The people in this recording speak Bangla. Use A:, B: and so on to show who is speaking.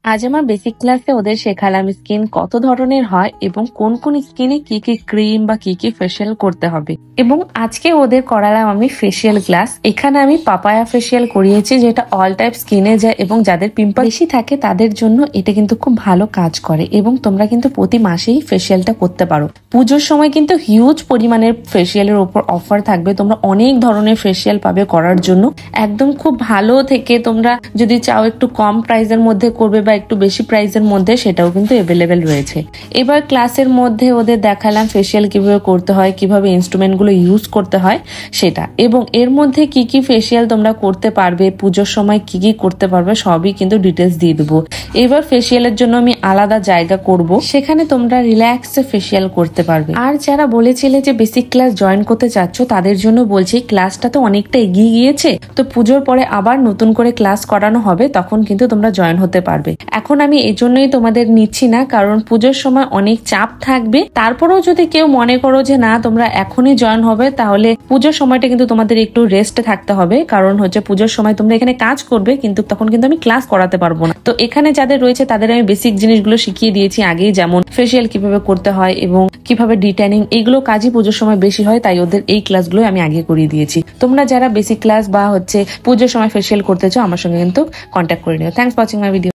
A: আজ আমার বেসিক ক্লাসে ওদের শেখালাম স্কিন কত ধরনের হয় এবং কোন কোন স্কিনে কি কি ক্রিম বা কি কি ফেসিয়াল করতে হবে। এবং আজকে ওদের করালাম আমি ফেসিয়াল ক্লাস। এখানে আমি পাপায়া ফেসিয়াল করিয়েছি, যেটা অল টাইপ স্কিনে যায় এবং যাদের পিম্পল বেশি থাকে তাদের জন্য এটা কিন্তু খুব ভালো কাজ করে। এবং তোমরা কিন্তু প্রতি মাসেই ফেসিয়ালটা করতে পারো। পুজোর সময় কিন্তু হিউজ পরিমাণের ফেসিয়ালের উপর অফার থাকবে, তোমরা অনেক ধরনের ফেসিয়াল পাবে করার জন্য। একদম খুব ভালো থেকে তোমরা যদি চাও একটু কম প্রাইসের মধ্যে করবে বা একটু বেশি প্রাইসের মধ্যে, সেটাও কিন্তু অ্যাভেলেবেল রয়েছে। এবার ক্লাসের মধ্যে ওদের দেখালাম ফেসিয়াল কিভাবে করতে হয়, কিভাবে ইনস্ট্রুমেন্ট গুলো ইউজ করতে হয় সেটা, এবং এর মধ্যে কি কি ফেসিয়াল তোমরা করতে পারবে, পুজোর সময় কি কি করতে পারবে সবই কিন্তু ডিটেলস দিয়ে দেবো। এবার ফেসিয়ালের জন্য আমি আলাদা জায়গা করব, সেখানে তোমরা রিল্যাক্সে ফেসিয়াল করতে পারবে। আর যারা বলেছিলে যে বেসিক ক্লাস জয়েন করতে চাচ্ছ তাদের জন্য বলছি, ক্লাসটা তো অনেকটা এগিয়ে গিয়েছে, তো পুজোর পরে আবার নতুন করে ক্লাস করানো হবে, তখন কিন্তু তোমরা জয়েন হতে পারবে। এখন আমি এই জন্যই তোমাদের নিচ্ছি না, কারণ পুজোর সময় অনেক চাপ থাকবে। তারপরেও যদি কেউ মনে করো যে না তোমরা এখনই জয়েন হবে, তাহলে পুজোর সময়টা কিন্তু তোমাদের একটু রেস্টে থাকতে হবে, কারণ হচ্ছে পুজোর সময় তোমরা এখানে কাজ করবে, কিন্তু তখন কিন্তু আমি ক্লাস করাতে পারবো না। তো এখানে যাদের রয়েছে তাদের আমি বেসিক জিনিসগুলো শিখিয়ে দিয়েছি আগেই, যেমন ফেসিয়াল কিভাবে করতে হয় এবং কিভাবে ডিট্যানিং, এইগুলো কাজই পুজোর সময় বেশি হয়, তাই ওদের এই ক্লাসগুলো আমি আগে করিয়ে দিয়েছি। তোমরা যারা বেসিক ক্লাস বা হচ্ছে পুজোর সময় ফেসিয়াল করতে চাও আমার সঙ্গে কিন্তু কন্ট্যাক্ট করে নিও। Thanks for watching my video.